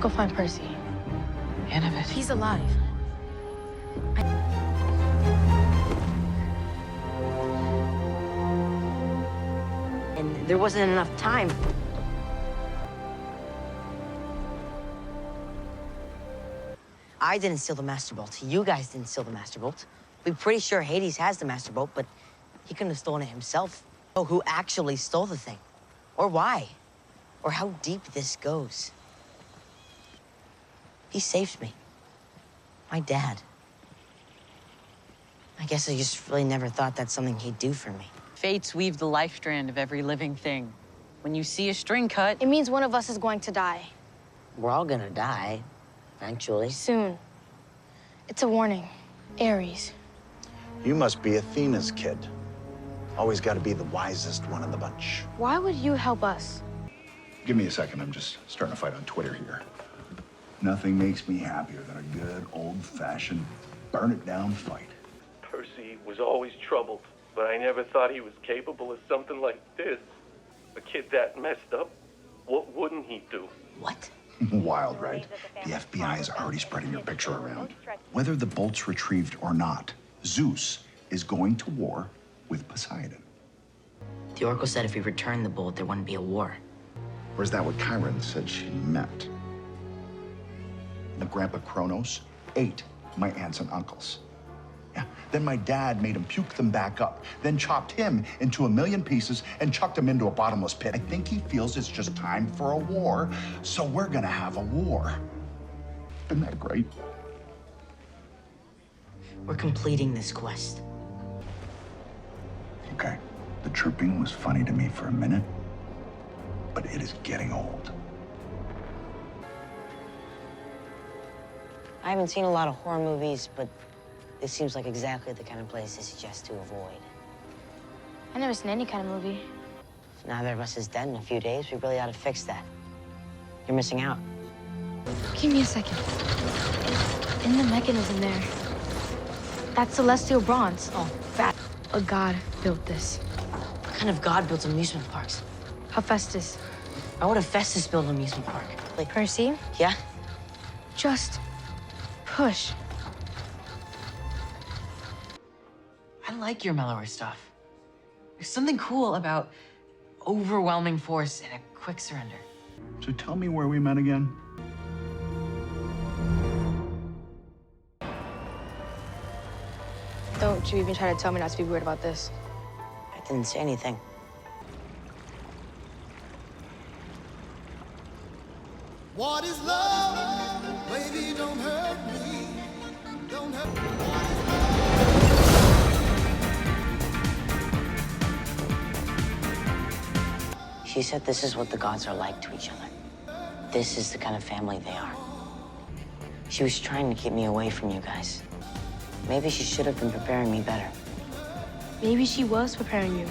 go find Percy. Annabeth. He's alive. And there wasn't enough time. I didn't steal the Master Bolt. You guys didn't steal the Master Bolt. We're pretty sure Hades has the Master Bolt, but he couldn't have stolen it himself. Oh, who actually stole the thing? Or why? Or how deep this goes. He saved me. My dad. I guess I just really never thought that's something he'd do for me. Fates weave the life strand of every living thing. When you see a string cut, It means one of us is going to die. We're all gonna die, eventually. Soon. It's a warning. Aries. You must be Athena's kid. Always got to be the wisest one in the bunch. Why would you help us? Give me a second. I'm just starting to fight on Twitter here. Nothing makes me happier than a good old-fashioned burn-it-down fight. Percy was always troubled, but I never thought he was capable of something like this. A kid that messed up, what wouldn't he do? What? Wild, right? The FBI is already spreading your picture around. Whether the bolt's retrieved or not, Zeus is going to war with Poseidon. The Oracle said if we returned the bolt, there wouldn't be a war. Or is that what Chiron said she meant? My grandpa Kronos ate my aunts and uncles. Yeah. Then my dad made him puke them back up, then chopped him into a million pieces and chucked him into a bottomless pit. I think he feels it's just time for a war, so we're gonna have a war. Isn't that great? We're completing this quest. Okay, the chirping was funny to me for a minute, but it is getting old. I haven't seen a lot of horror movies, but this seems like exactly the kind of place they suggest to avoid. I never seen any kind of movie. If neither of us is dead in a few days, we really ought to fix that. You're missing out. Give me a second. In the mechanism there. That's celestial bronze. Oh, fat. A god built this. What kind of god builds amusement parks? Hephaestus. Why would Hephaestus build an amusement park? Like, Percy, yeah? just push. I like your mellower stuff. There's something cool about overwhelming force and a quick surrender. So tell me where we met again. Don't you even try to tell me not to be weird about this. I didn't say anything. What is love? Baby, don't hurt me. Don't hurt me. She said this is what the gods are like to each other. This is the kind of family they are. She was trying to keep me away from you guys. Maybe she should have been preparing me better. Maybe she was preparing you.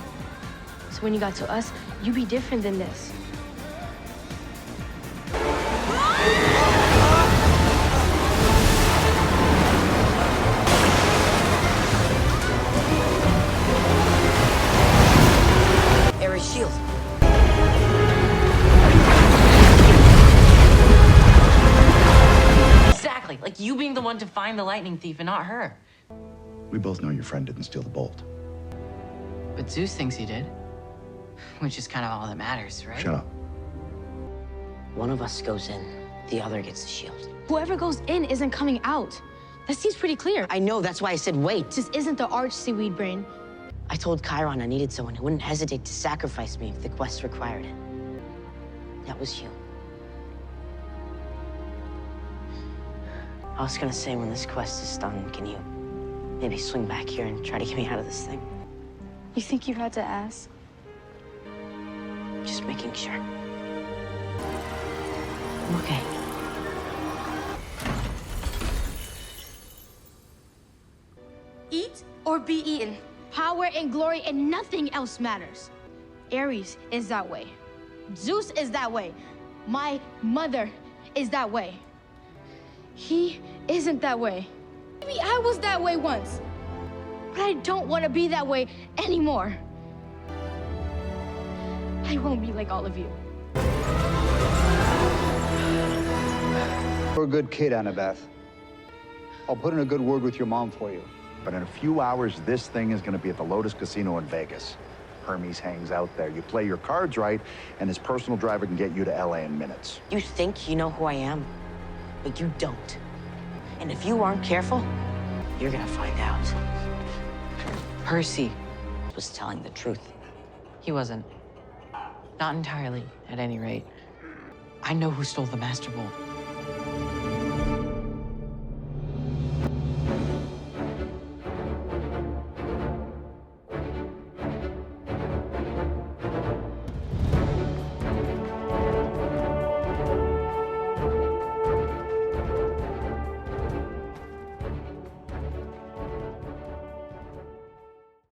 So when you got to us, you'd be different than this. Aries shield. Exactly, like you being the one to find the lightning thief and not her. We both know your friend didn't steal the bolt. But Zeus thinks he did, which is kind of all that matters, right? Shut up. One of us goes in, the other gets the shield. Whoever goes in isn't coming out. That seems pretty clear. I know, that's why I said wait. This isn't the arch seaweed brain. I told Chiron I needed someone who wouldn't hesitate to sacrifice me if the quest required it. That was you. I was gonna say, when this quest is done, can you maybe swing back here and try to get me out of this thing? You think you had to ask? Just making sure. I'm okay. Eat or be eaten. Power and glory and nothing else matters. Aries is that way. Zeus is that way. My mother is that way. He isn't that way. Maybe I was that way once, but I don't want to be that way anymore. I won't be like all of you. You're a good kid, Annabeth. I'll put in a good word with your mom for you. But in a few hours, this thing is going to be at the Lotus Casino in Vegas. Hermes hangs out there. You play your cards right, and his personal driver can get you to LA in minutes. You think you know who I am, but you don't. And if you aren't careful, you're gonna find out. Percy. Was telling the truth. He wasn't. Not entirely, at any rate. I know who stole the Master Bolt.